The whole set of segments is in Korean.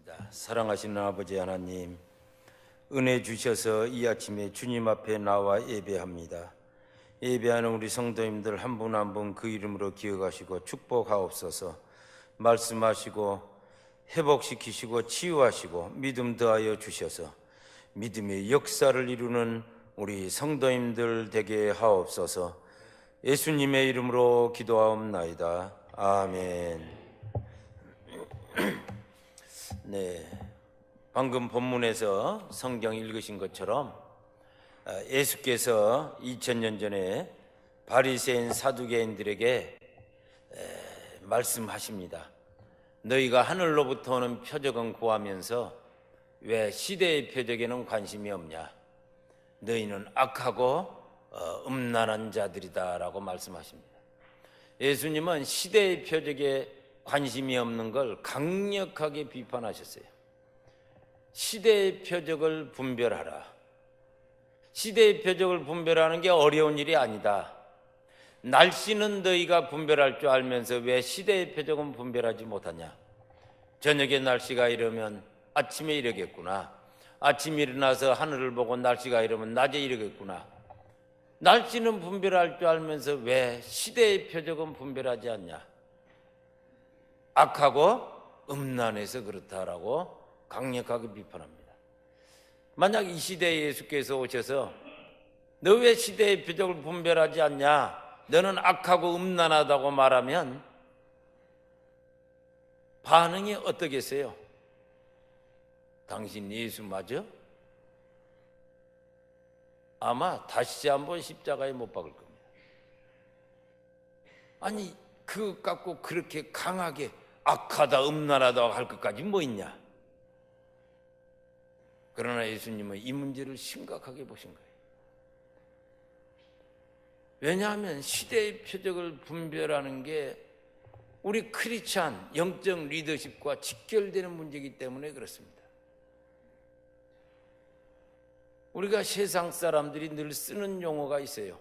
기도하겠습니다. 사랑하시는 아버지 하나님, 은혜 주셔서 이 아침에 주님 앞에 나와 예배합니다. 예배하는 우리 성도님들 한 분 한 분 그 이름으로 기억하시고 축복하옵소서. 말씀하시고 회복시키시고 치유하시고 믿음 더하여 주셔서 믿음의 역사를 이루는 우리 성도님들 되게 하옵소서. 예수님의 이름으로 기도하옵나이다. 아멘. 네, 방금 본문에서 성경 읽으신 것처럼 예수께서 2000년 전에 바리새인 사두개인들에게 말씀하십니다. 너희가 하늘로부터 오는 표적은 구하면서 왜 시대의 표적에는 관심이 없냐? 너희는 악하고 음란한 자들이다 라고 말씀하십니다. 예수님은 시대의 표적에 관심이 없는 걸 강력하게 비판하셨어요. 시대의 표적을 분별하라. 시대의 표적을 분별하는 게 어려운 일이 아니다. 날씨는 너희가 분별할 줄 알면서 왜 시대의 표적은 분별하지 못하냐? 저녁에 날씨가 이러면 아침에 이러겠구나. 아침에 일어나서 하늘을 보고 날씨가 이러면 낮에 이러겠구나. 날씨는 분별할 줄 알면서 왜 시대의 표적은 분별하지 않냐? 악하고 음란해서 그렇다라고 강력하게 비판합니다. 만약 이 시대에 예수께서 오셔서 너 왜 시대의 표적을 분별하지 않냐? 너는 악하고 음란하다고 말하면 반응이 어떠겠어요? 당신 예수 맞아? 아마 다시 한번 십자가에 못 박을 겁니다. 아니 그것 갖고 그렇게 강하게 악하다 음란하다 할 것까지 뭐 있냐? 그러나 예수님은 이 문제를 심각하게 보신 거예요. 왜냐하면 시대의 표적을 분별하는 게 우리 크리스찬 영적 리더십과 직결되는 문제이기 때문에 그렇습니다. 우리가 세상 사람들이 늘 쓰는 용어가 있어요.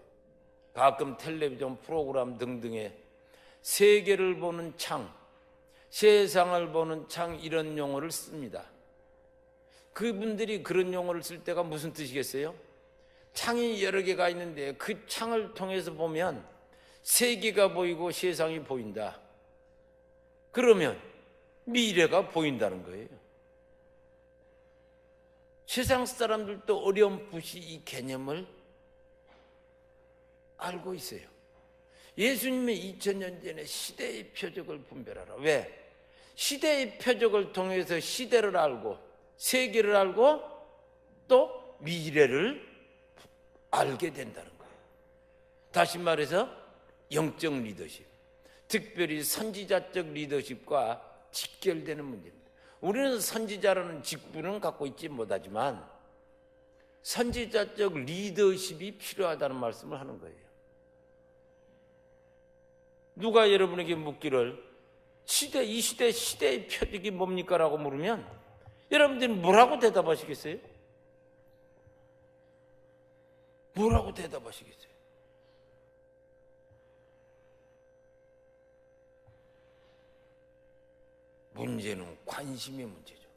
가끔 텔레비전 프로그램 등등에 세계를 보는 창, 세상을 보는 창 이런 용어를 씁니다. 그분들이 그런 용어를 쓸 때가 무슨 뜻이겠어요? 창이 여러 개가 있는데 그 창을 통해서 보면 세계가 보이고 세상이 보인다. 그러면 미래가 보인다는 거예요. 세상 사람들도 어렴풋이 이 개념을 알고 있어요. 예수님의 2000년 전에 시대의 표적을 분별하라. 왜? 시대의 표적을 통해서 시대를 알고 세계를 알고 또 미래를 알게 된다는 거예요. 다시 말해서 영적 리더십, 특별히 선지자적 리더십과 직결되는 문제입니다. 우리는 선지자라는 직분은 갖고 있지 못하지만 선지자적 리더십이 필요하다는 말씀을 하는 거예요. 누가 여러분에게 묻기를 이 시대의 표적이 뭡니까? 라고 물으면 여러분들은 뭐라고 대답하시겠어요? 뭐라고 대답하시겠어요? 문제는 관심의 문제죠.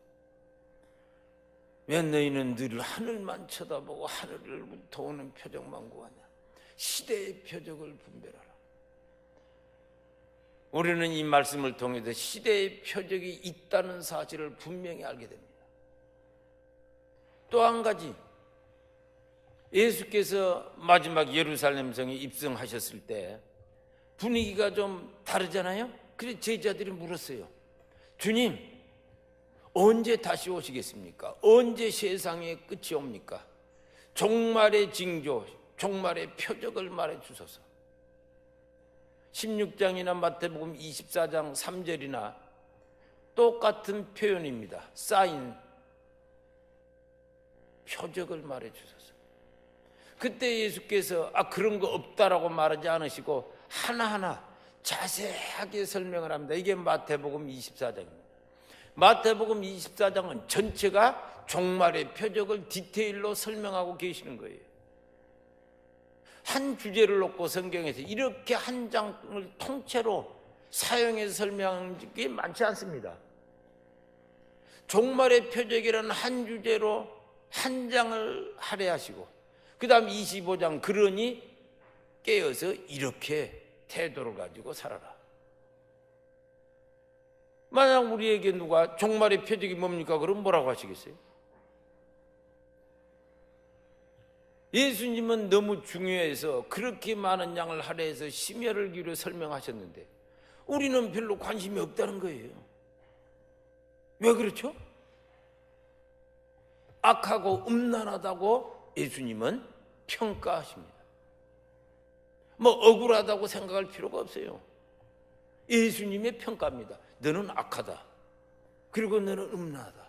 왜 너희는 늘 하늘만 쳐다보고 하늘로부터 오는 표적만 구하냐? 시대의 표적을 분별하라. 우리는 이 말씀을 통해서 시대의 표적이 있다는 사실을 분명히 알게 됩니다. 또 한 가지, 예수께서 마지막 예루살렘 성에 입성하셨을 때 분위기가 좀 다르잖아요. 그래서 제자들이 물었어요. 주님, 언제 다시 오시겠습니까? 언제 세상의 끝이 옵니까? 종말의 징조, 종말의 표적을 말해 주소서. 16장이나 마태복음 24장 3절이나 똑같은 표현입니다. 사인, 표적을 말해 주소서. 그때 예수께서 그런 거 없다라고 말하지 않으시고 하나하나 자세하게 설명을 합니다. 이게 마태복음 24장입니다. 마태복음 24장은 전체가 종말의 표적을 디테일로 설명하고 계시는 거예요. 한 주제를 놓고 성경에서 이렇게 한 장을 통째로 사용해서 설명한 게 많지 않습니다. 종말의 표적이라는 한 주제로 한 장을 할애하시고 그 다음 25장 그러니 깨어서 이렇게 태도를 가지고 살아라. 만약 우리에게 누가 종말의 표적이 뭡니까? 그럼 뭐라고 하시겠어요? 예수님은 너무 중요해서 그렇게 많은 양을 할애해서 심혈을 기울여 설명하셨는데 우리는 별로 관심이 없다는 거예요. 왜 그렇죠? 악하고 음란하다고 예수님은 평가하십니다. 뭐 억울하다고 생각할 필요가 없어요. 예수님의 평가입니다. 너는 악하다. 그리고 너는 음란하다.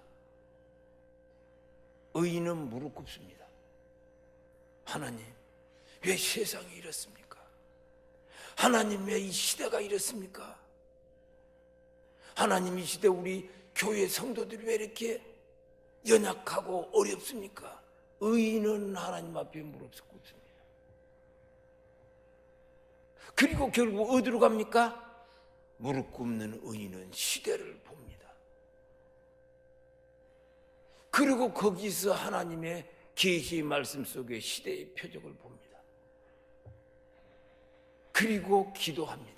의인은 무릎 꿇습니다. 하나님, 왜 세상이 이렇습니까? 하나님, 왜 이 시대가 이렇습니까? 하나님, 이 시대 우리 교회 성도들이 왜 이렇게 연약하고 어렵습니까? 의인은 하나님 앞에 무릎 꿇습니다. 그리고 결국 어디로 갑니까? 무릎 꿇는 의인은 시대를 봅니다. 그리고 거기서 하나님의 계시의 말씀 속에 시대의 표적을 봅니다. 그리고 기도합니다.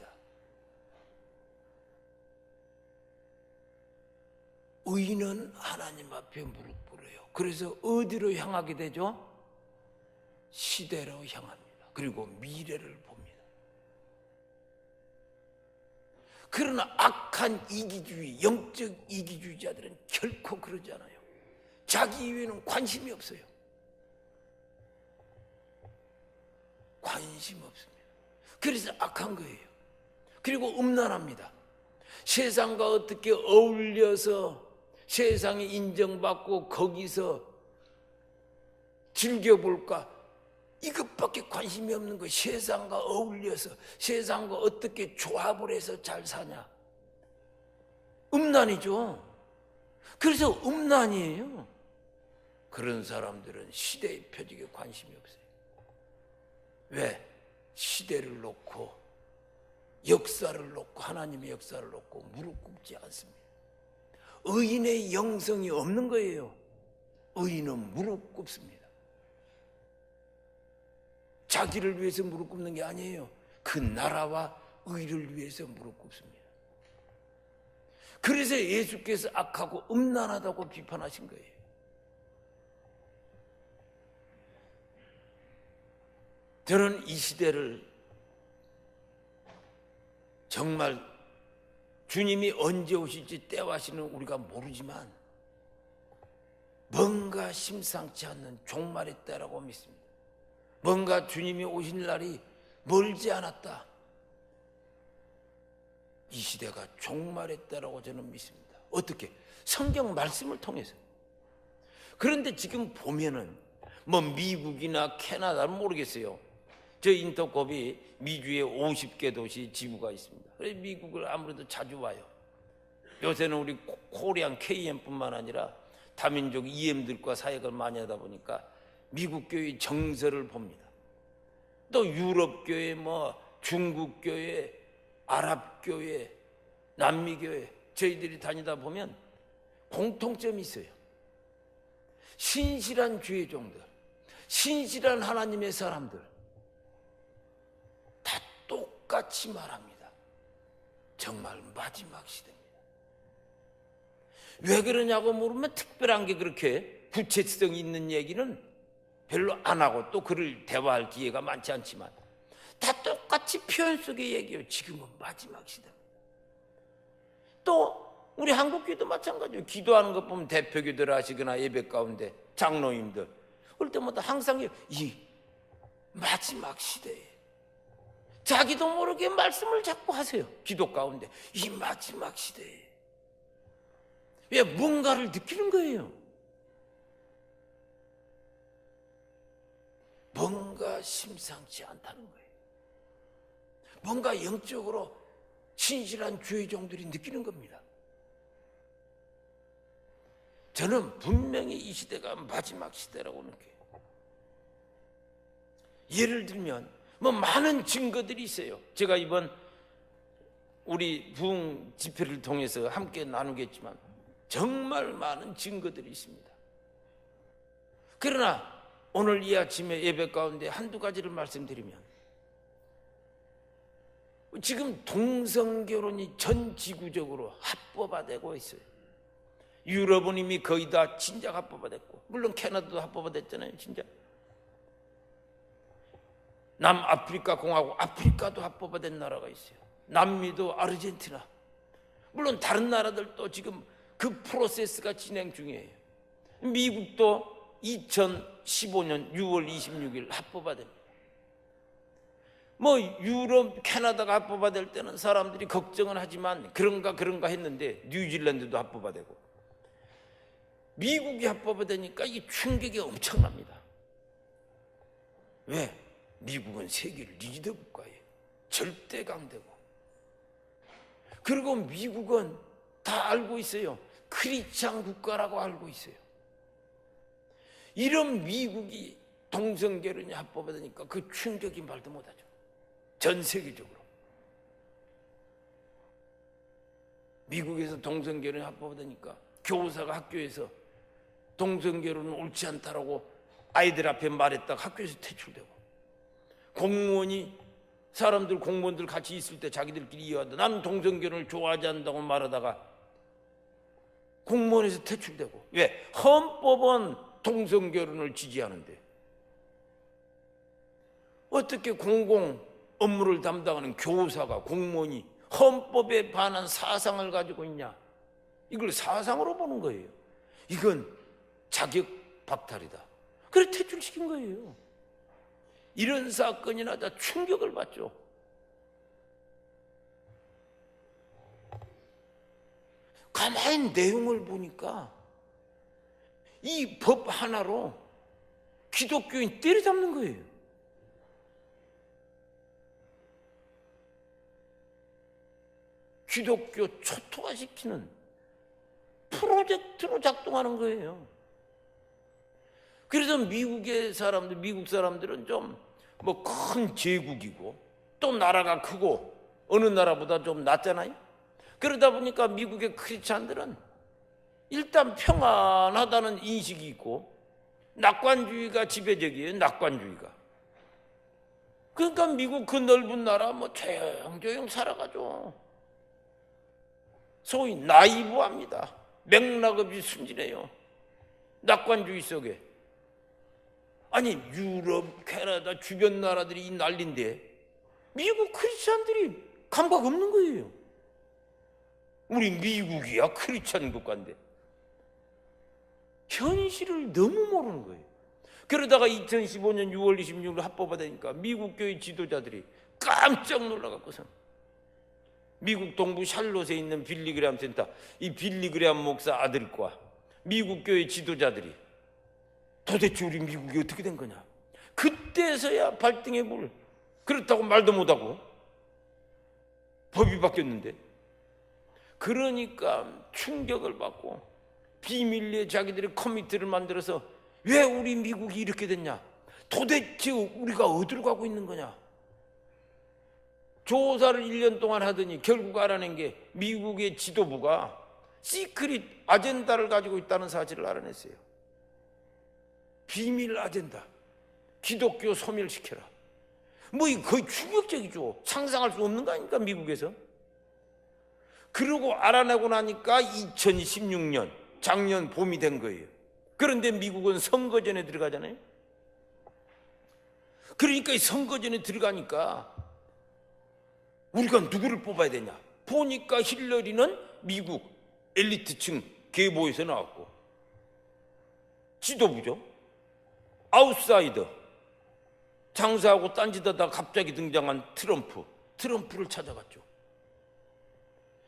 의인은 하나님 앞에 무릎 꿇어요. 그래서 어디로 향하게 되죠? 시대로 향합니다. 그리고 미래를 봅니다. 그러나 악한 이기주의, 영적 이기주의자들은 결코 그러지 않아요. 자기 이외에는 관심이 없어요. 관심 없습니다. 그래서 악한 거예요. 그리고 음란합니다. 세상과 어떻게 어울려서 세상에 인정받고 거기서 즐겨볼까? 이것밖에 관심이 없는 거예요. 세상과 어울려서 세상과 어떻게 조합을 해서 잘 사냐. 음란이죠. 그래서 음란이에요. 그런 사람들은 시대의 표적에 관심이 없어요. 왜? 시대를 놓고 역사를 놓고 하나님의 역사를 놓고 무릎 꿇지 않습니다. 의인의 영성이 없는 거예요. 의인은 무릎 꿇습니다. 자기를 위해서 무릎 꿇는 게 아니에요. 그 나라와 의를 위해서 무릎 꿇습니다. 그래서 예수께서 악하고 음란하다고 비판하신 거예요. 저는 이 시대를 정말 주님이 언제 오실지 때와 시는 우리가 모르지만 뭔가 심상치 않는 종말의 때라고 믿습니다. 뭔가 주님이 오실 날이 멀지 않았다. 이 시대가 종말의 때라고 저는 믿습니다. 어떻게? 성경 말씀을 통해서. 그런데 지금 보면은 뭐 미국이나 캐나다는 모르겠어요. 저 인터콥이 미주에 50개 도시 지부가 있습니다. 그래서 미국을 아무래도 자주 와요. 요새는 우리 코리안 KM뿐만 아니라 다민족 EM들과 사역을 많이 하다 보니까 미국 교회 정서를 봅니다. 또 유럽 교회, 뭐 중국 교회, 아랍 교회, 남미 교회 저희들이 다니다 보면 공통점이 있어요. 신실한 주의 종들, 신실한 하나님의 사람들 다 똑같이 말합니다. 정말 마지막 시대입니다. 왜 그러냐고 물으면 특별한 게 그렇게 구체성이 있는 얘기는 별로 안 하고 또 그를 대화할 기회가 많지 않지만 다 똑같이 표현 속의 얘기예요. 지금은 마지막 시대입니다. 또 우리 한국교회도 마찬가지예요. 기도하는 것 보면 대표기도를 하시거나 예배 가운데 장로님들 그럴 때마다 항상 이 마지막 시대에 자기도 모르게 말씀을 자꾸 하세요. 기도 가운데 이 마지막 시대에 왜 뭔가를 느끼는 거예요. 뭔가 심상치 않다는 거예요. 뭔가 영적으로 신실한 주의 종들이 느끼는 겁니다. 저는 분명히 이 시대가 마지막 시대라고 느껴요. 예를 들면 뭐 많은 증거들이 있어요. 제가 이번 우리 부흥 집회를 통해서 함께 나누겠지만 정말 많은 증거들이 있습니다. 그러나 오늘 이 아침에 예배 가운데 한두 가지를 말씀드리면, 지금 동성결혼이 전 지구적으로 합법화되고 있어요. 유럽은 이미 거의 다 진작 합법화됐고, 물론 캐나다도 합법화됐잖아요. 진짜 남아프리카 공화국, 아프리카도 합법화된 나라가 있어요. 남미도, 아르헨티나, 물론 다른 나라들도 지금 그 프로세스가 진행 중이에요. 미국도 2015년 6월 26일 합법화됩니다. 유럽, 캐나다가 합법화될 때는 사람들이 걱정은 하지만 그런가 했는데 뉴질랜드도 합법화되고, 미국이 합법화되니까 이 충격이 엄청납니다. 왜? 미국은 세계 리더 국가예요. 절대 강대국. 그리고 미국은 다 알고 있어요. 크리스찬 국가라고 알고 있어요. 이런 미국이 동성결혼이 합법화되니까 그 충격이 말도 못하죠. 전 세계적으로. 미국에서 동성결혼이 합법화되니까 교사가 학교에서 동성결혼은 옳지 않다라고 아이들 앞에 말했다가 학교에서 퇴출되고, 공무원이 공무원들 같이 있을 때 자기들끼리 이해하다 나는 동성결혼을 좋아하지 않는다고 말하다가 공무원에서 퇴출되고. 왜? 헌법은 동성결혼을 지지하는데 어떻게 공공 업무를 담당하는 교사가, 공무원이 헌법에 반한 사상을 가지고 있냐? 이걸 사상으로 보는 거예요. 이건 자격 박탈이다. 그래 퇴출시킨 거예요. 이런 사건이 나자 충격을 받죠. 가만히 내용을 보니까 이 법 하나로 기독교인 때려잡는 거예요. 기독교 초토화시키는 프로젝트로 작동하는 거예요. 그래서 미국 사람들은 좀 큰 제국이고 또 나라가 크고 어느 나라보다 좀 낫잖아요. 그러다 보니까 미국의 크리스찬들은 일단 평안하다는 인식이 있고, 낙관주의가 지배적이에요. 낙관주의가. 그러니까 미국 그 넓은 나라 조용조용 살아가죠. 소위 나이브합니다. 맥락 없이 순진해요. 낙관주의 속에. 아니 유럽, 캐나다 주변 나라들이 이 난리인데 미국 크리스찬들이 감각 없는 거예요. 우리 미국이야 크리스찬 국가인데. 현실을 너무 모르는 거예요. 그러다가 2015년 6월 26일 합법화되니까 미국 교회 지도자들이 깜짝 놀라갖고서 미국 동부 샬롯에 있는 빌리그레암 센터, 이 빌리그레암 목사 아들과 미국 교회 지도자들이 도대체 우리 미국이 어떻게 된 거냐? 그때서야 발등에 불. 그렇다고 말도 못하고 법이 바뀌었는데. 그러니까 충격을 받고 비밀리에 자기들이 커미티를 만들어서 왜 우리 미국이 이렇게 됐냐? 도대체 우리가 어디로 가고 있는 거냐? 조사를 1년 동안 하더니 결국 알아낸 게 미국의 지도부가 시크릿 아젠다를 가지고 있다는 사실을 알아냈어요. 비밀 아젠다. 기독교 소멸시켜라. 거의 충격적이죠. 상상할 수 없는 거 아닙니까 미국에서. 그러고 알아내고 나니까 2016년 작년 봄이 된 거예요. 그런데 미국은 선거전에 들어가잖아요. 그러니까 이 선거전에 들어가니까 우리가 누구를 뽑아야 되냐? 보니까 힐러리는 미국 엘리트층 계보에서 나왔고, 지도부죠. 아웃사이더, 장사하고 딴짓하다가 갑자기 등장한 트럼프를 찾아갔죠.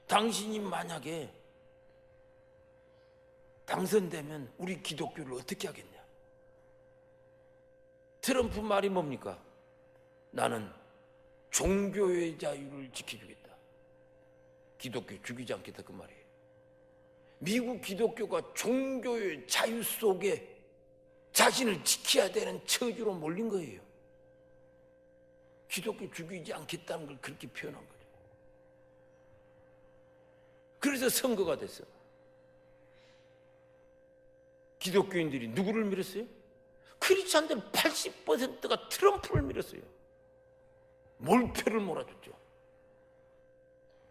당신이 만약에 당선되면 우리 기독교를 어떻게 하겠냐? 트럼프 말이 뭡니까? 나는 종교의 자유를 지켜주겠다. 기독교 죽이지 않겠다 그 말이에요. 미국 기독교가 종교의 자유 속에 자신을 지켜야 되는 처지로 몰린 거예요. 기독교 죽이지 않겠다는 걸 그렇게 표현한 거죠. 그래서 선거가 됐어. 기독교인들이 누구를 밀었어요? 크리스찬들 80%가 트럼프를 밀었어요. 몰표를 몰아줬죠.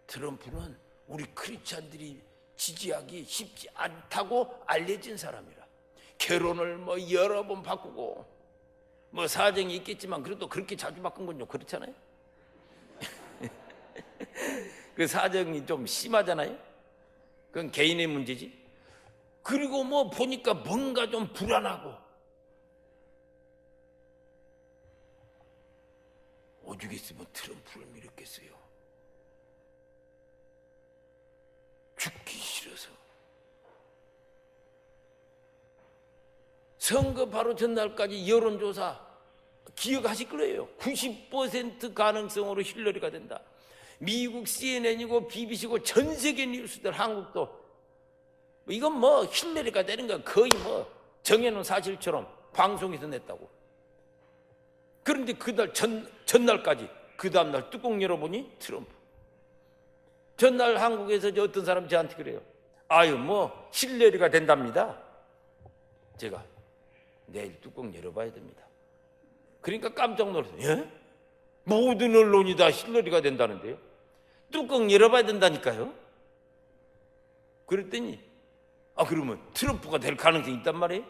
트럼프는 우리 크리스찬들이 지지하기 쉽지 않다고 알려진 사람이라. 결혼을 뭐 여러 번 바꾸고 뭐 사정이 있겠지만 그래도 그렇게 자주 바꾼 건 좀 그렇잖아요. 그 사정이 좀 심하잖아요. 그건 개인의 문제지. 그리고 뭐 보니까 뭔가 좀 불안하고, 오죽했으면 트럼프를 밀었겠어요. 죽기 싫어서. 선거 바로 전날까지 여론조사 기억하실 거예요. 90% 가능성으로 힐러리가 된다. 미국 CNN이고 BBC고 전 세계 뉴스들, 한국도 이건 뭐 힐러리가 되는 거 거의 뭐 정해놓은 사실처럼 방송에서 냈다고. 그런데 그날 전날까지, 그 다음날 뚜껑 열어보니 트럼프. 전날 한국에서 어떤 사람이 저한테 그래요. 아유 뭐 힐러리가 된답니다. 제가 내일 뚜껑 열어봐야 됩니다. 그러니까 깜짝 놀랐어요. 예? 모든 언론이 다 힐러리가 된다는데요. 뚜껑 열어봐야 된다니까요. 그랬더니 그러면 트럼프가 될 가능성이 있단 말이에요.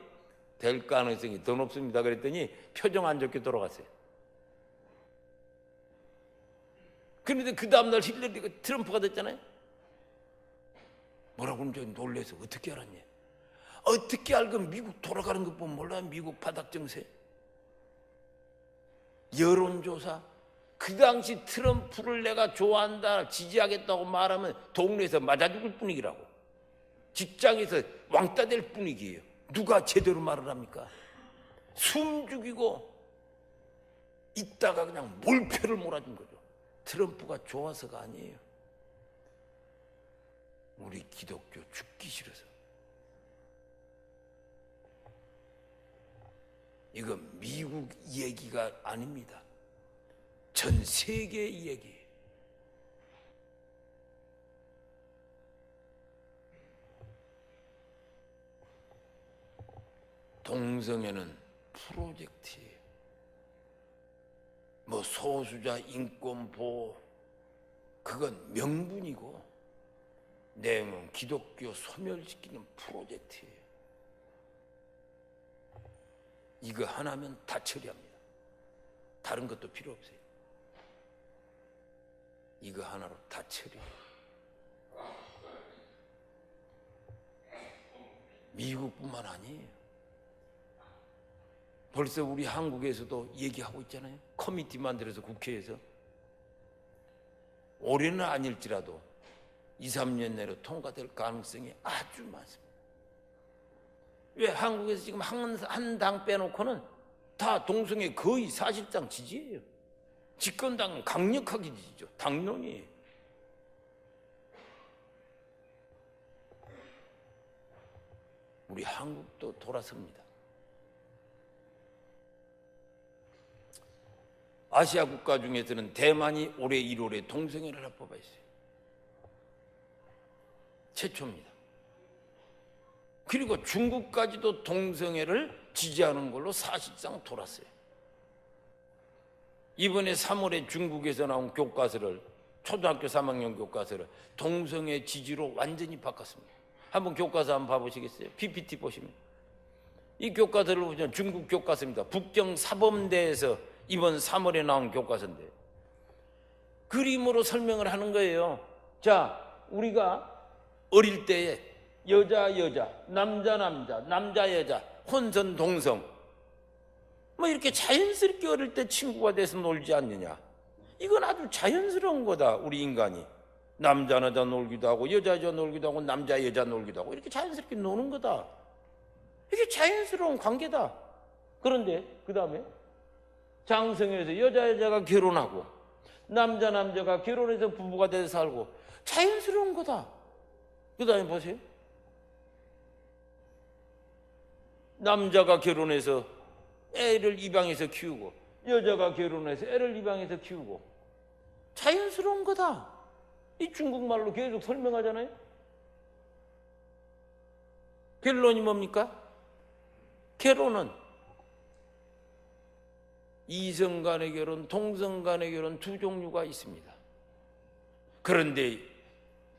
될 가능성이 더 높습니다. 그랬더니 표정 안 좋게 돌아갔어요. 그런데 그 다음날 힐러리가 트럼프가 됐잖아요. 뭐라고 하면 놀래서 어떻게 알았냐. 어떻게 알고 미국 돌아가는 것 보면 몰라. 미국 바닥 정세, 여론조사. 그 당시 트럼프를 내가 좋아한다, 지지하겠다고 말하면 동네에서 맞아 죽을 분위기라고. 직장에서 왕따 될 분위기예요. 누가 제대로 말을 합니까? 숨 죽이고 있다가 그냥 몰표를 몰아준 거죠. 트럼프가 좋아서가 아니에요. 우리 기독교 죽기 싫어서. 이건 미국 얘기가 아닙니다. 전 세계 얘기예요. 동성애는 프로젝트예요. 뭐 소수자 인권 보호, 그건 명분이고 내용은 기독교 소멸시키는 프로젝트예요. 이거 하나면 다 처리합니다. 다른 것도 필요 없어요. 이거 하나로 다 처리해요. 미국뿐만 아니에요. 벌써 우리 한국에서도 얘기하고 있잖아요. 커미티 만들어서 국회에서. 올해는 아닐지라도 2, 3년 내로 통과될 가능성이 아주 많습니다. 왜 한국에서 지금 한 당 빼놓고는 다 동성애 거의 사실상 지지예요. 집권당은 강력하게 지지죠. 당론이에요. 우리 한국도 돌아섭니다. 아시아 국가 중에서는 대만이 올해 1월에 동성애를 합법화했어요. 최초입니다. 그리고 중국까지도 동성애를 지지하는 걸로 사실상 돌았어요. 이번에 3월에 중국에서 나온 교과서를, 초등학교 3학년 교과서를 동성애 지지로 완전히 바꿨습니다. 한번 교과서 한번 봐보시겠어요? PPT 보시면. 이 교과서를 보면 중국 교과서입니다. 북경사범대에서 이번 3월에 나온 교과서인데 그림으로 설명을 하는 거예요. 자, 우리가 어릴 때에 여자, 남자, 남자, 여자, 혼전, 동성 뭐 이렇게 자연스럽게 어릴 때 친구가 돼서 놀지 않느냐. 이건 아주 자연스러운 거다. 우리 인간이 남자 놀기도 하고 여자 놀기도 하고 남자 여자 놀기도 하고 이렇게 자연스럽게 노는 거다. 이게 자연스러운 관계다. 그런데 그 다음에 장성에서 여자가 결혼하고 남자가 결혼해서 부부가 돼서 살고 자연스러운 거다. 그 다음에 보세요. 남자가 결혼해서 애를 입양해서 키우고 여자가 결혼해서 애를 입양해서 키우고 자연스러운 거다. 이 중국말로 계속 설명하잖아요. 결론이 뭡니까? 결혼은 이성 간의 결혼, 동성 간의 결혼 두 종류가 있습니다. 그런데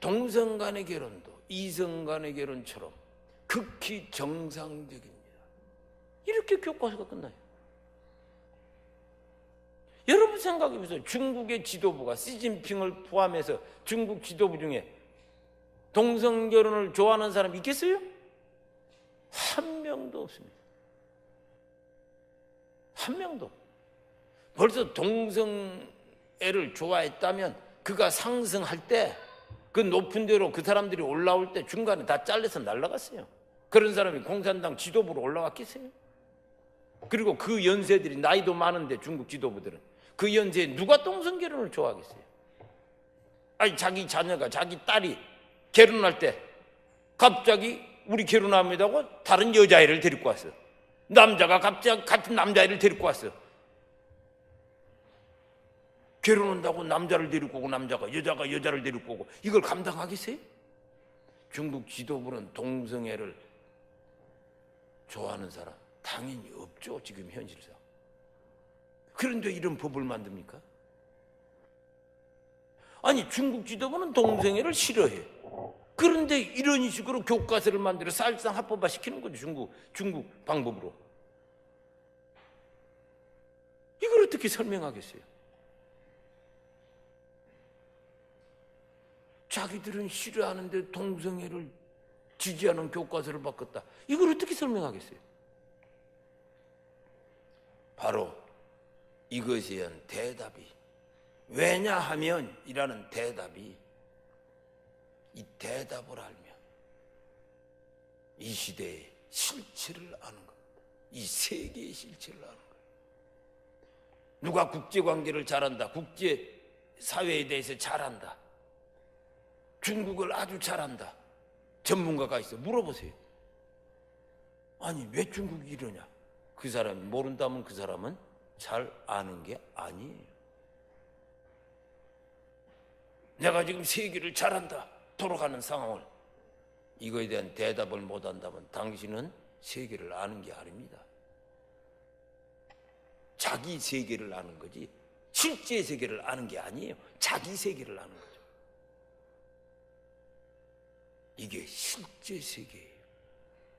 동성 간의 결혼도 이성 간의 결혼처럼 극히 정상적입니다. 이렇게 교과서가 끝나요. 여러분 생각해보세요. 중국의 지도부가 시진핑을 포함해서 중국 지도부 중에 동성 결혼을 좋아하는 사람이 있겠어요? 한 명도 없습니다. 한 명도. 벌써 동성애를 좋아했다면 그가 상승할 때 그 높은 데로 그 사람들이 올라올 때 중간에 다 잘려서 날아갔어요. 그런 사람이 공산당 지도부로 올라갔겠어요? 그리고 그 연세들이 나이도 많은데 중국 지도부들은 그 연세에 누가 동성결혼을 좋아하겠어요? 아니 자기 자녀가 자기 딸이 결혼할 때 갑자기 우리 결혼합니다 하고 다른 여자애를 데리고 왔어. 남자가 갑자기 같은 남자애를 데리고 왔어. 결혼한다고 남자를 데리고 오고 여자가 여자를 데리고 오고 이걸 감당하겠어요? 중국 지도부는 동성애를 좋아하는 사람 당연히 없죠. 지금 현실상. 그런데 이런 법을 만듭니까? 아니 중국 지도부는 동성애를 싫어해. 그런데 이런 식으로 교과서를 만들어 사실상 합법화시키는 거죠. 중국 방법으로. 이걸 어떻게 설명하겠어요? 자기들은 싫어하는데 동성애를 지지하는 교과서를 바꿨다. 이걸 어떻게 설명하겠어요? 바로 이것에 대한 대답이 왜냐하면 이라는 대답이 이 대답을 알면 이 시대의 실체를 아는 겁니다. 이 세계의 실체를 아는 거예요. 누가 국제관계를 잘한다, 국제사회에 대해서 잘한다, 중국을 아주 잘한다, 전문가가 있어. 물어보세요. 아니 왜 중국이 이러냐? 그 사람이 모른다면 그 사람은 잘 아는 게 아니에요. 내가 지금 세계를 잘한다 돌아가는 상황을 이거에 대한 대답을 못한다면 당신은 세계를 아는 게 아닙니다. 자기 세계를 아는 거지 실제 세계를 아는 게 아니에요. 자기 세계를 아는 거죠. 이게 실제 세계예요.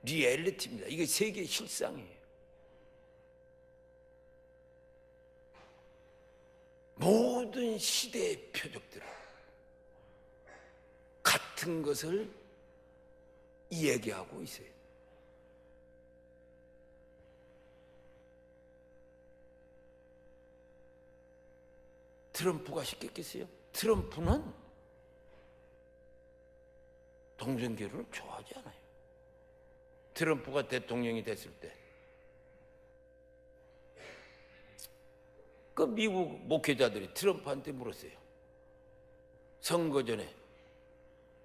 리얼리티입니다. 이게 세계의 실상이에요. 모든 시대의 표적들은 같은 것을 이야기하고 있어요. 트럼프가 시켰겠어요? 트럼프는 동성결혼을 좋아하지 않아요. 트럼프가 대통령이 됐을 때 그 미국 목회자들이 트럼프한테 물었어요. 선거 전에,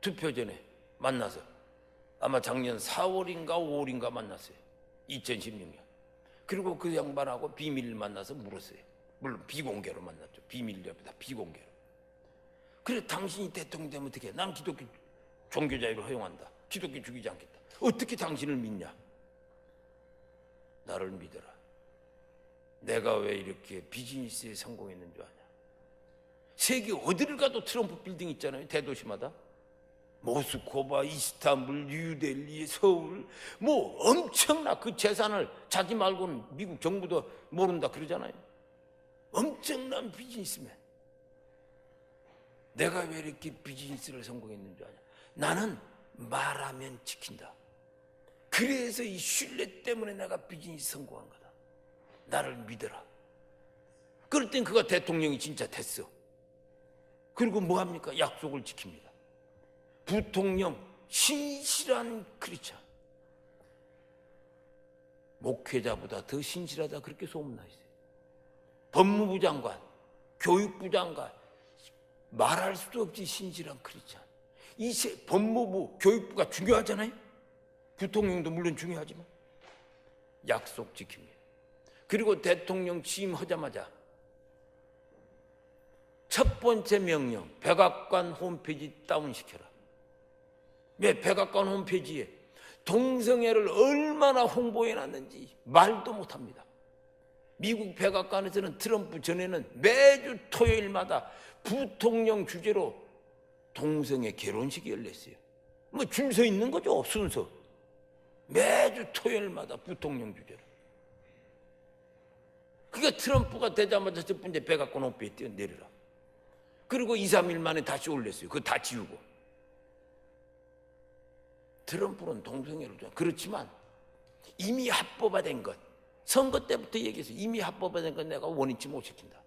투표 전에 만나서 아마 작년 4월인가 5월인가 만났어요. 2016년. 그리고 그 양반하고 비밀을 만나서 물었어요. 물론 비공개로 만났죠. 비밀이랍니다. 비공개로. 그래 당신이 대통령 되면 어떻게 해? 난 기독교 종교자유를 허용한다. 기독교 죽이지 않겠다. 어떻게 당신을 믿냐? 나를 믿어라. 내가 왜 이렇게 비즈니스에 성공했는 줄 아냐? 세계 어디를 가도 트럼프 빌딩 있잖아요. 대도시마다. 모스크바, 이스탄불, 뉴델리, 서울 뭐 엄청나. 그 재산을 자기 말고는 미국 정부도 모른다 그러잖아요. 엄청난 비즈니스맨. 내가 왜 이렇게 비즈니스를 성공했는 줄 아냐? 나는 말하면 지킨다. 그래서 이 신뢰 때문에 내가 비즈니스 성공한 거다. 나를 믿어라. 그럴 땐 그가 대통령이 진짜 됐어. 그리고 뭐 합니까? 약속을 지킵니다. 부통령, 신실한 크리스찬. 목회자보다 더 신실하다 그렇게 소문나 있어요. 법무부 장관, 교육부 장관, 말할 수 없이 신실한 크리스찬. 이 법무부, 교육부가 중요하잖아요. 부통령도 물론 중요하지만 약속 지킵니다. 그리고 대통령 취임하자마자 첫 번째 명령, 백악관 홈페이지 다운시켜라. 왜? 백악관 홈페이지에 동성애를 얼마나 홍보해놨는지 말도 못합니다. 미국 백악관에서는 트럼프 전에는 매주 토요일마다 부통령 주재로 동성애 결혼식이 열렸어요. 뭐 줄 서 있는 거죠, 순서. 매주 토요일마다 부통령 주재로. 그러니까 트럼프가 되자마자 첫 번째 백악관 홈페이지에 뛰어내려라. 그리고 2, 3일 만에 다시 올렸어요. 그거 다 지우고. 트럼프는 동성애를 좋아해. 그렇지만 이미 합법화된 것, 선거 때부터 얘기해서 이미 합법화된 건 내가 원위치 못 시킨다.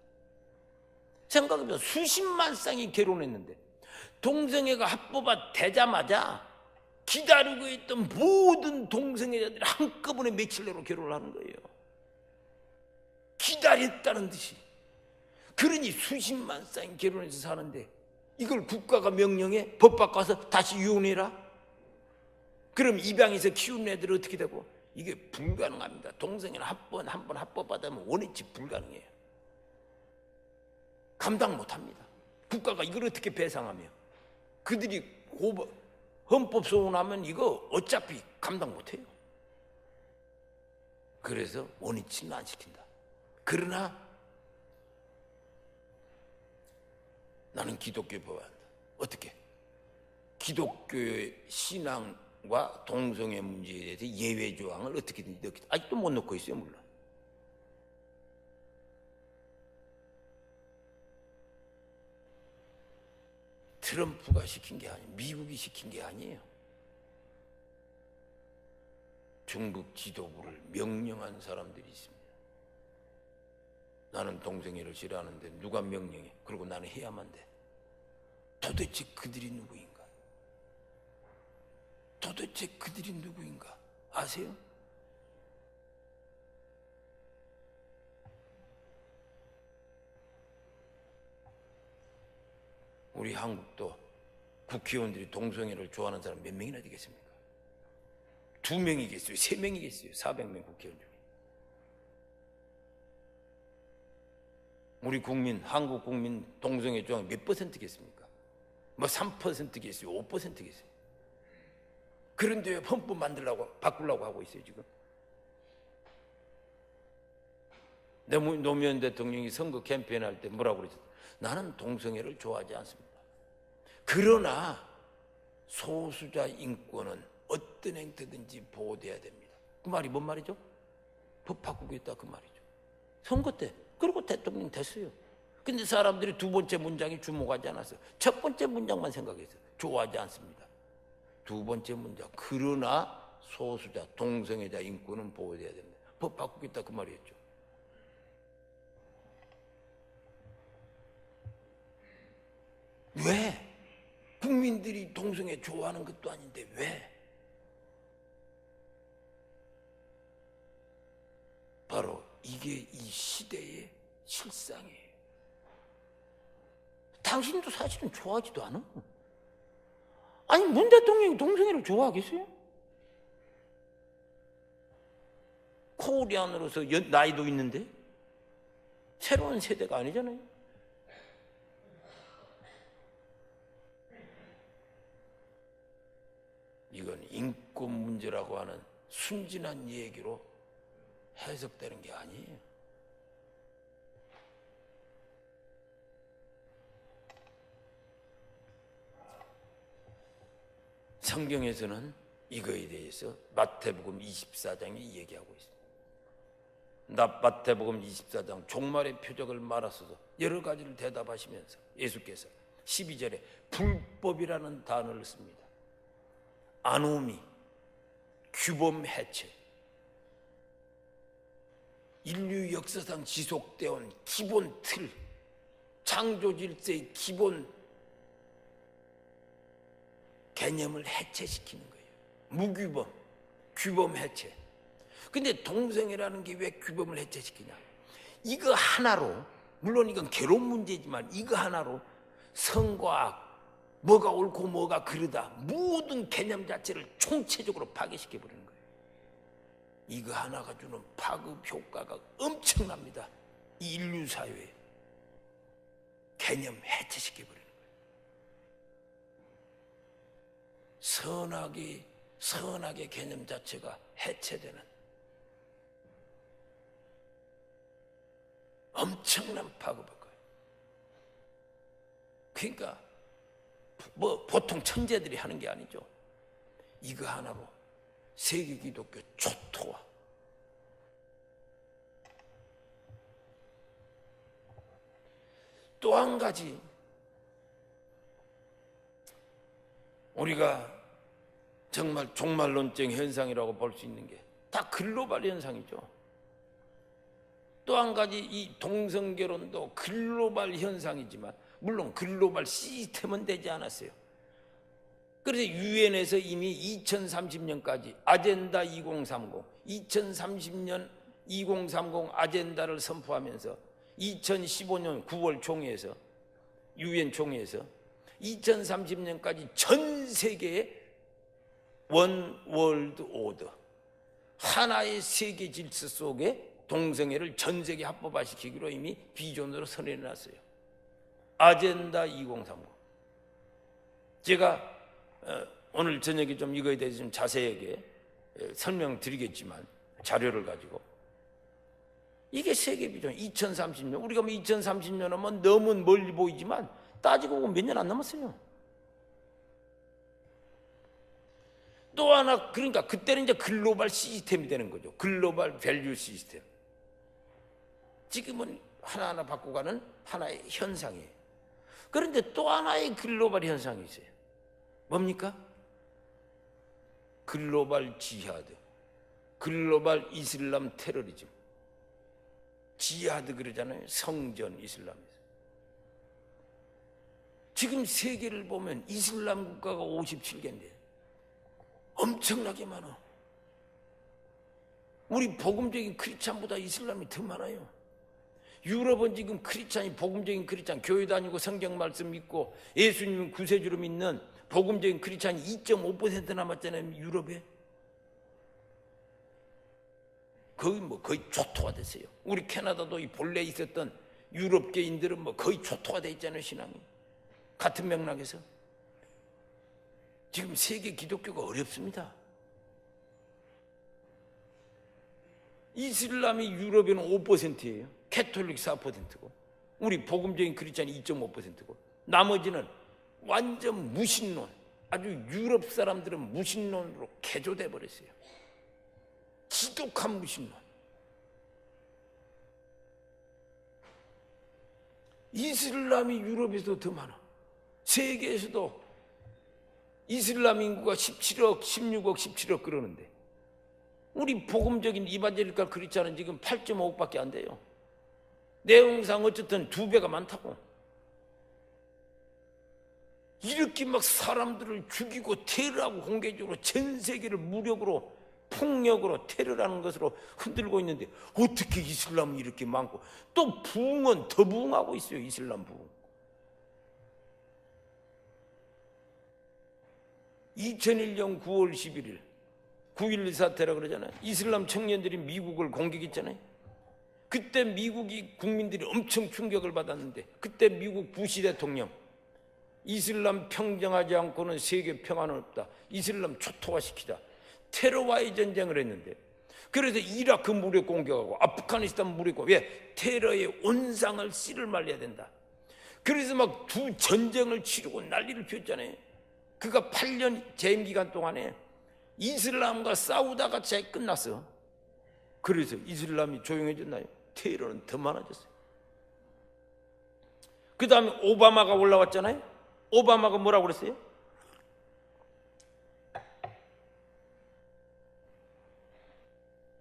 생각해보면 수십만 쌍이 결혼했는데 동성애가 합법화되자마자 기다리고 있던 모든 동성애자들이 한꺼번에 며칠 내로 결혼을 하는 거예요. 기다렸다는 듯이. 그러니 수십만 쌍이 결혼해서 사는데 이걸 국가가 명령해? 법 바꿔서 다시 이혼해라? 그럼 입양해서 키우는 애들은 어떻게 되고? 이게 불가능합니다. 동성애는 한번 합법화되면 원위치 불가능해요. 감당 못합니다. 국가가 이걸 어떻게 배상하며? 그들이 헌법 소원하면 이거 어차피 감당 못해요. 그래서 원위치는 안 시킨다. 그러나 나는 기독교에 보호한다. 어떻게? 기독교의 신앙과 동성애 문제에 대해서 예외 조항을 어떻게든지 넣겠다. 아직도 못 넣고 있어요, 물론. 트럼프가 시킨 게 아니에요. 미국이 시킨 게 아니에요. 중국 지도부를 명령한 사람들이 있습니다. 나는 동성애를 싫어하는데 누가 명령해? 그리고 나는 해야만 돼. 도대체 그들이 누구인가? 도대체 그들이 누구인가? 아세요? 우리 한국도 국회의원들이 동성애를 좋아하는 사람 몇 명이나 되겠습니까? 2명이겠어요? 3명이겠어요? 400명 국회의원 중에. 우리 국민, 한국 국민 동성애 좋아하는 몇 %겠습니까? 뭐 3%겠어요? 5%겠어요? 그런데 왜 헌법 바꾸려고 하고 있어요, 지금? 노무현 대통령이 선거 캠페인 할 때 뭐라고 그랬어요? 나는 동성애를 좋아하지 않습니다. 그러나 소수자 인권은 어떤 행태든지 보호돼야 됩니다. 그 말이 뭔 말이죠? 법 바꾸겠다 그 말이죠. 선거 때 그리고 대통령 됐어요. 근데 사람들이 두 번째 문장이 주목하지 않았어요. 첫 번째 문장만 생각했어요. 좋아하지 않습니다. 두 번째 문장 그러나 소수자 동성애자 인권은 보호돼야 됩니다. 법 바꾸겠다 그 말이었죠. 왜? 국민들이 동성애 좋아하는 것도 아닌데 왜? 바로 이게 이 시대의 실상이에요. 당신도 사실은 좋아하지도 않아. 아니 문 대통령이 동성애를 좋아하겠어요? 코리안으로서 나이도 있는데 새로운 세대가 아니잖아요. 이건 인권 문제라고 하는 순진한 얘기로 해석되는 게 아니에요. 성경에서는 이거에 대해서 마태복음 24장이 얘기하고 있습니다. 마태복음 24장 종말의 표적을 말하소서 여러 가지를 대답하시면서 예수께서 12절에 불법이라는 단어를 씁니다. 아노미, 규범 해체, 인류 역사상 지속되어 온 기본 틀, 창조 질서의 기본 개념을 해체시키는 거예요. 무규범, 규범 해체. 근데 동성애라는 게 왜 규범을 해체시키냐? 이거 하나로, 물론 이건 괴로운 문제지만 이거 하나로 성과학, 뭐가 옳고 뭐가 그르다 모든 개념 자체를 총체적으로 파괴시켜버리는 거예요. 이거 하나가 주는 파급 효과가 엄청납니다. 이 인류 사회에 개념 해체시켜버리는 거예요. 선악의 선악의 개념 자체가 해체되는 엄청난 파급일 거예요. 그러니까 뭐 보통 천재들이 하는 게 아니죠. 이거 하나로 세계 기독교 초토화. 또 한 가지 우리가 정말 종말론적 현상이라고 볼 수 있는 게 다 글로벌 현상이죠. 또 한 가지 이 동성결혼도 글로벌 현상이지만 물론 글로벌 시스템은 되지 않았어요. 그래서 유엔에서 이미 2030년까지 아젠다 2030, 2030년 2030 아젠다를 선포하면서 2015년 9월 총회에서 유엔 총회에서 2030년까지 전 세계의 원 월드 오더, 하나의 세계 질서 속에 동성애를 전 세계 합법화시키기로 이미 비전으로 선언해놨어요. 아젠다 2030. 제가 오늘 저녁에 좀 이거에 대해서 좀 자세하게 설명드리겠지만 자료를 가지고 이게 세계 비전 2030년. 우리가 뭐 2030년 하면 너무 멀리 보이지만 따지고 보면 몇 년 안 남았어요. 또 하나, 그러니까 그때는 이제 글로벌 시스템이 되는 거죠. 글로벌 밸류 시스템. 지금은 하나하나 바꿔가는 하나의 현상이에요. 그런데 또 하나의 글로벌 현상이 있어요. 뭡니까? 글로벌 지하드, 글로벌 이슬람 테러리즘. 지하드 그러잖아요. 성전 이슬람에서. 지금 세계를 보면 이슬람 국가가 57개인데 엄청나게 많아. 우리 복음적인 크리스찬보다 이슬람이 더 많아요. 유럽은 지금 크리스찬이 복음적인 크리스찬, 교회 다니고 성경 말씀 믿고 예수님은 구세주로 믿는 복음적인 크리스찬이 2.5% 남았잖아요. 유럽에. 거의 초토화 됐어요. 우리 캐나다도 이 본래 있었던 유럽계인들은 뭐 거의 초토화 돼 있잖아요. 신앙이. 같은 맥락에서. 지금 세계 기독교가 어렵습니다. 이슬람이 유럽에는 5%예요. 캐톨릭 4%고 우리 복음적인 크리스찬이 2.5%고 나머지는 완전 무신론, 아주 유럽 사람들은 무신론으로 개조돼 버렸어요. 지독한 무신론. 이슬람이 유럽에서 더 많아. 세계에서도 이슬람 인구가 17억, 16억, 17억 그러는데 우리 복음적인 이반제리칼 크리스찬은 지금 8.5억밖에 안 돼요. 내용상 어쨌든 2배가 많다고. 이렇게 막 사람들을 죽이고 테러하고 공개적으로 전 세계를 무력으로 폭력으로 테러라는 것으로 흔들고 있는데 어떻게 이슬람은 이렇게 많고 또 부흥은 더 부흥하고 있어요. 이슬람 부흥. 2001년 9월 11일 9.11 사태라 그러잖아요. 이슬람 청년들이 미국을 공격했잖아요. 그때 미국이 국민들이 엄청 충격을 받았는데 그때 미국 부시 대통령 이슬람 평정하지 않고는 세계 평화는 없다. 이슬람 초토화시키자. 테러와의 전쟁을 했는데 그래서 이라크 무력 공격하고 아프가니스탄 무력 공격. 왜? 테러의 온상을 씨를 말려야 된다. 그래서 막 두 전쟁을 치르고 난리를 피웠잖아요. 그가 8년 재임 기간 동안에 이슬람과 싸우다가 잘 끝났어. 그래서 이슬람이 조용해졌나요? 테러는 더 많아졌어요. 그 다음에 오바마가 올라왔잖아요. 오바마가 뭐라고 그랬어요?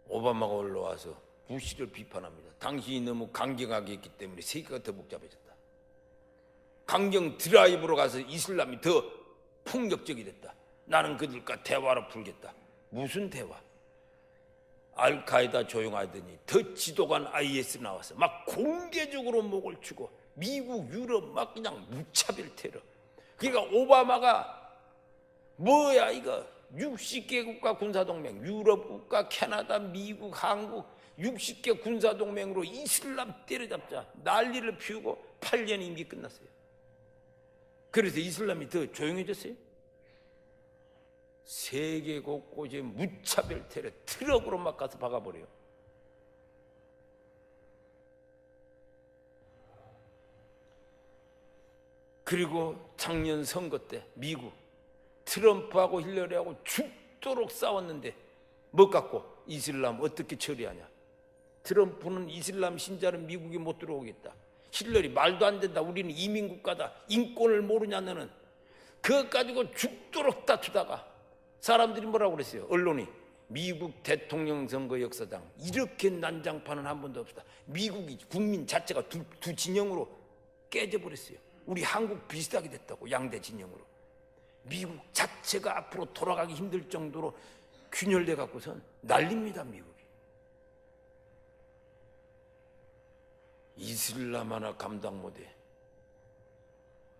오바마가 올라와서 부시를 비판합니다. 당신이 너무 강경하게 했기 때문에 세계가 더 복잡해졌다. 강경 드라이브로 가서 이슬람이 더 폭력적이 됐다. 나는 그들과 대화로 풀겠다. 무슨 대화? 알카에다 조용하더니 더 지독한 IS 나와서 막 공개적으로 목을 치고 미국, 유럽 막 그냥 무차별 테러. 그러니까 오바마가 뭐야 이거 60개 국가 군사동맹, 유럽 국가, 캐나다, 미국, 한국 60개 군사동맹으로 이슬람 때려잡자 난리를 피우고 8년 임기 끝났어요. 그래서 이슬람이 더 조용해졌어요. 세계 곳곳에 무차별 테러 트럭으로 막 가서 박아버려요. 그리고 작년 선거 때 미국 트럼프하고 힐러리하고 죽도록 싸웠는데 뭐 갖고 이슬람 어떻게 처리하냐. 트럼프는 이슬람 신자는 미국에 못 들어오겠다. 힐러리 말도 안 된다. 우리는 이민국가다. 인권을 모르냐 너는. 그것 가지고 죽도록 다투다가 사람들이 뭐라고 그랬어요. 언론이 미국 대통령 선거 역사상 이렇게 난장판은 한 번도 없었다. 미국이 국민 자체가 두 진영으로 깨져버렸어요. 우리 한국 비슷하게 됐다고. 양대 진영으로. 미국 자체가 앞으로 돌아가기 힘들 정도로 균열돼 갖고선 난립니다. 미국이. 이슬람 하나 감당 못해.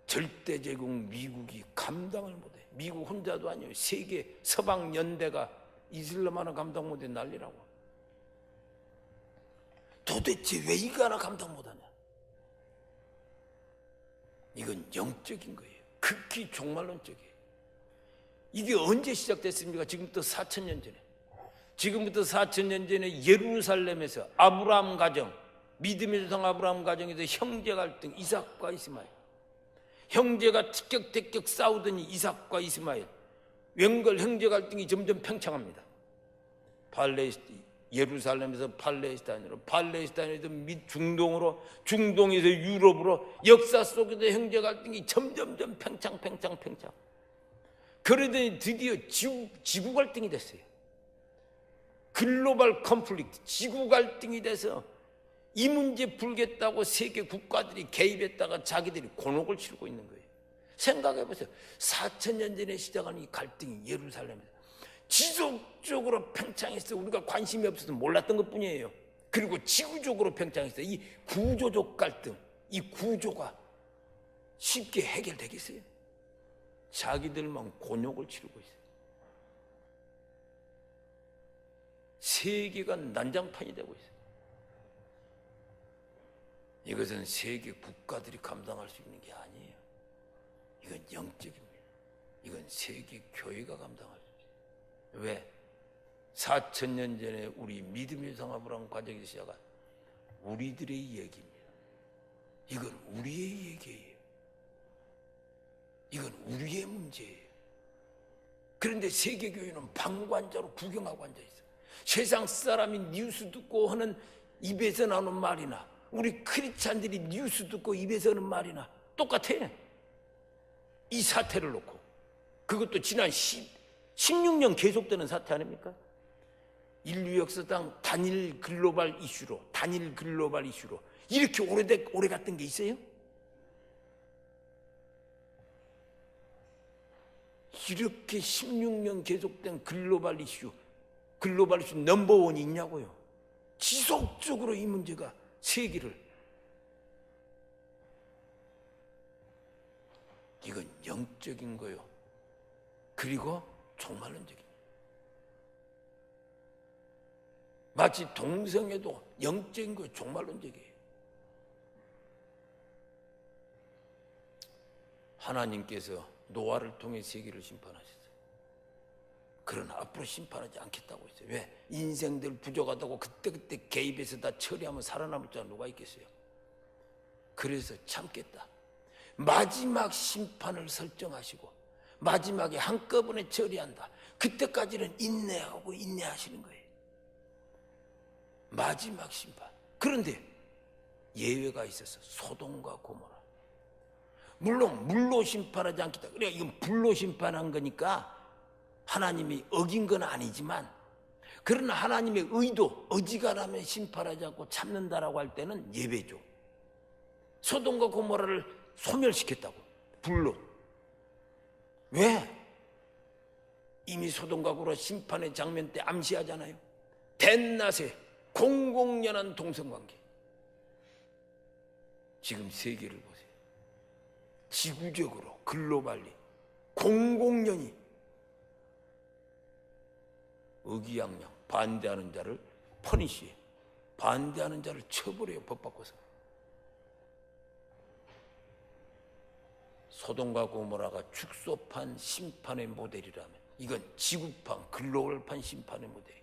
절대 제국 미국이 감당을 못해. 미국 혼자도 아니에요. 세계 서방 연대가 이슬람 하나 감당 못해 난리라고. 도대체 왜 이거 하나 감당 못하냐. 이건 영적인 거예요. 극히 종말론적이에요. 이게 언제 시작됐습니까? 지금부터 4,000년 전에. 지금부터 4,000년 전에 예루살렘에서 아브라함 가정, 믿음의 조상 아브라함 가정에서 형제 갈등, 이삭과 이스마엘. 형제가 티격태격 싸우더니 이삭과 이스마엘. 웬걸 형제 갈등이 점점 팽창합니다. 예루살렘에서 팔레스타인으로, 팔레스타인에서 중동으로, 중동에서 유럽으로 역사 속에서 형제 갈등이 점점점 팽창. 그러더니 드디어 지구 갈등이 됐어요. 글로벌 컨플릭트, 지구 갈등이 돼서 이 문제 풀겠다고 세계 국가들이 개입했다가 자기들이 곤혹을 치르고 있는 거예요. 생각해 보세요. 4,000년 전에 시작한 이 갈등이 예루살렘에서 지속적으로 팽창했어요. 우리가 관심이 없어서 몰랐던 것뿐이에요. 그리고 지구적으로 팽창했어요. 이 구조적 갈등, 이 구조가 쉽게 해결되겠어요? 자기들만 곤욕을 치르고 있어요. 세계가 난장판이 되고 있어요. 이것은 세계 국가들이 감당할 수 있는 게 아니에요. 이건 영적입니다. 이건 세계 교회가 감당할 수 있어요. 왜? 4,000년 전에 우리 믿음의 상 아브라함 가정에서 시작한 우리들의 얘기입니다. 이건 우리의 얘기예요. 이건 우리의 문제예요. 그런데 세계교회는 방관자로 구경하고 앉아있어요. 세상 사람이 뉴스 듣고 하는 입에서 나오는 말이나 우리 크리스찬들이 뉴스 듣고 입에서 하는 말이나 똑같아. 이 사태를 놓고. 그것도 지난 16년 계속되는 사태 아닙니까? 인류 역사상 단일 글로벌 이슈로 이렇게 오래 갔던 게 있어요? 이렇게 16년 계속된 글로벌 이슈 넘버원이 있냐고요. 지속적으로 이 문제가 세계를. 이건 영적인 거요. 그리고 종말론적인. 마치 동성애도 영적인 거요. 종말론적이에요. 하나님께서 노아를 통해 세계를 심판하셨어요. 그러나 앞으로 심판하지 않겠다고 했어요. 왜? 인생들 부족하다고 그때그때 개입해서 다 처리하면 살아남을 자 누가 있겠어요? 그래서 참겠다. 마지막 심판을 설정하시고 마지막에 한꺼번에 처리한다. 그때까지는 인내하시는 거예요. 마지막 심판. 그런데 예외가 있어서 소돔과 고모라. 물론 물로 심판하지 않겠다. 그래 이건 불로 심판한 거니까 하나님이 어긴 건 아니지만, 그러나 하나님의 의도, 어지간하면 심판하지 않고 참는다라고 할 때는 예외죠. 소돔과 고모라를 소멸시켰다고, 불로. 왜? 이미 소돔과 고모라 심판의 장면 때 암시하잖아요. 대낮에 공공연한 동성관계. 지금 세계를 보세요. 지구적으로 글로벌리 공공연히 의기양양 반대하는 자를 퍼니시해. 반대하는 자를 처벌해요. 법 바꿔서. 소돔과 고모라가 축소판 심판의 모델이라면 이건 지구판, 글로벌판 심판의 무대,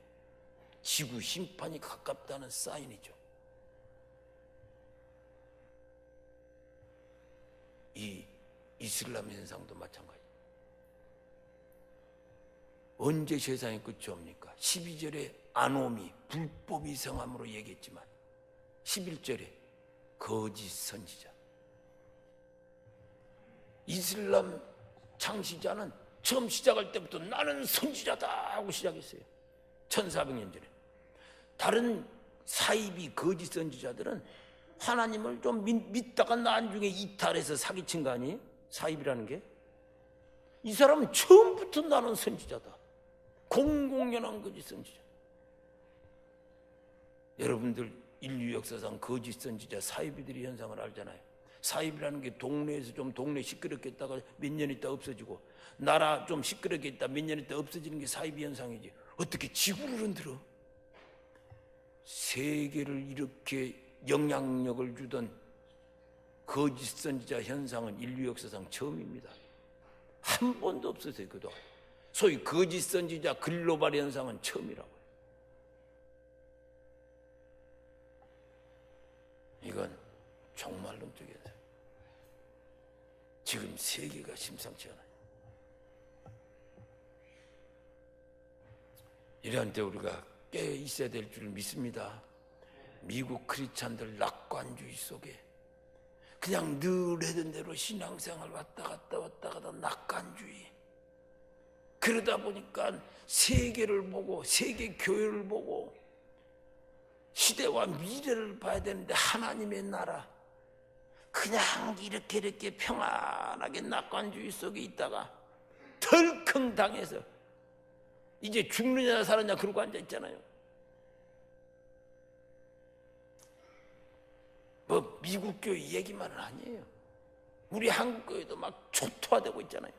지구 심판이 가깝다는 사인이죠. 이 이슬람 현상도 마찬가지. 언제 세상의 끝이 옵니까? 12절에 아노미, 불법 이성함으로 얘기했지만 11절에 거짓 선지자. 이슬람 창시자는 처음 시작할 때부터 나는 선지자다 하고 시작했어요. 1400년 전에. 다른 사이비 거짓 선지자들은 하나님을 좀 믿다가 나중에 이탈해서 사기친 거 아니에요? 사이비라는 게. 이 사람은 처음부터 나는 선지자다. 공공연한 거짓 선지자. 여러분들 인류 역사상 거짓 선지자 사이비들의 현상을 알잖아요. 사이비라는 게 동네에서 좀 동네 시끄럽게 있다가 몇 년 있다 없어지고, 나라 좀 시끄럽게 있다 몇 년 있다 없어지는 게 사이비 현상이지. 어떻게 지구를 흔들어? 세계를 이렇게 영향력을 주던 거짓 선지자 현상은 인류 역사상 처음입니다. 한 번도 없었어요, 그동안. 소위 거짓 선지자 글로벌 현상은 처음이라고요. 이건 종말론적 현상. 지금 세계가 심상치 않아요. 이러한 때 우리가 깨어 있어야 될 줄 믿습니다. 미국 크리스찬들 낙관주의 속에 그냥 늘 하던 대로 신앙생활 왔다 갔다 낙관주의. 그러다 보니까 세계를 보고 세계 교회를 보고 시대와 미래를 봐야 되는데, 하나님의 나라 그냥 이렇게 평안하게 낙관주의 속에 있다가 덜컹 당해서 이제 죽느냐 살았냐 그러고 앉아 있잖아요. 뭐 미국 교회 얘기만은 아니에요. 우리 한국 교회도 막 초토화되고 있잖아요.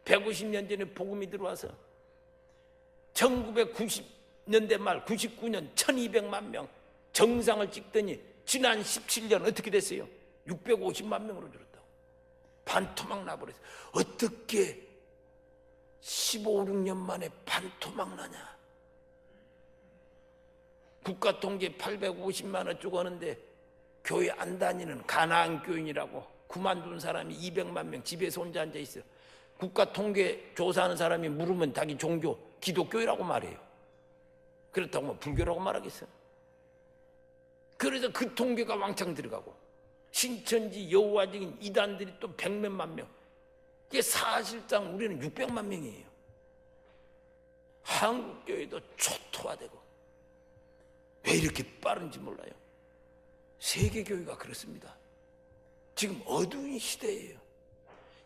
150년 전에 복음이 들어와서 1990년대 말 99년 1200만 명 정상을 찍더니 지난 17년 어떻게 됐어요? 650만 명으로 줄었다고. 반토막 나버렸어요. 어떻게 15, 16년 만에 반토막 나냐? 국가통계 850만 원 쪼가는데 교회 안 다니는 가나안 교인이라고 그만둔 사람이 200만 명 집에서 혼자 앉아 있어. 국가통계 조사하는 사람이 물으면 자기 종교 기독교라고 말해요. 그렇다고 뭐 불교라고 말하겠어요? 그래서 그 통계가 왕창 들어가고, 신천지 여호와적인 이단들이 또 100몇만 명. 이게 사실상 우리는 600만 명이에요. 한국교회도 초토화되고. 왜 이렇게 빠른지 몰라요. 세계교회가 그렇습니다. 지금 어두운 시대예요.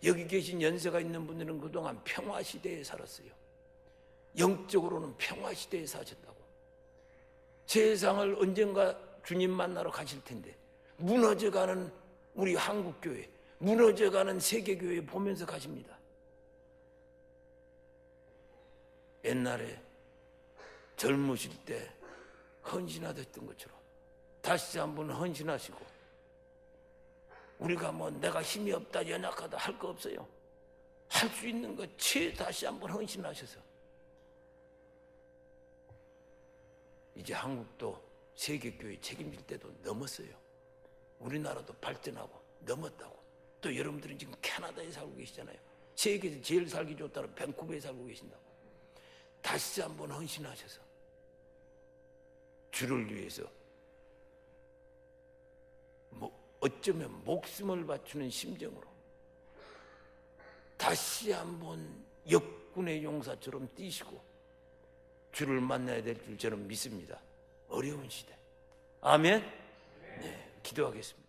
여기 계신 연세가 있는 분들은 그동안 평화시대에 살았어요. 영적으로는 평화시대에 사셨다고. 세상을 언젠가 주님 만나러 가실 텐데 무너져가는 우리 한국교회, 무너져가는 세계교회 보면서 가십니다. 옛날에 젊으실 때 헌신하셨던 것처럼 다시 한번 헌신하시고, 우리가 뭐 내가 힘이 없다 연약하다 할 거 없어요. 할 수 있는 것 다시 한번 헌신하셔서 이제 한국도 세계교회 책임질 때도 넘었어요. 우리나라도 발전하고 넘었다고. 또 여러분들은 지금 캐나다에 살고 계시잖아요. 세계에서 제일 살기 좋다는 밴쿠버에 살고 계신다고. 다시 한번 헌신하셔서 주를 위해서 어쩌면 목숨을 바치는 심정으로 다시 한번 역군의 용사처럼 뛰시고 주를 만나야 될 줄 저는 믿습니다. 어려운 시대. 아멘. 네, 기도하겠습니다.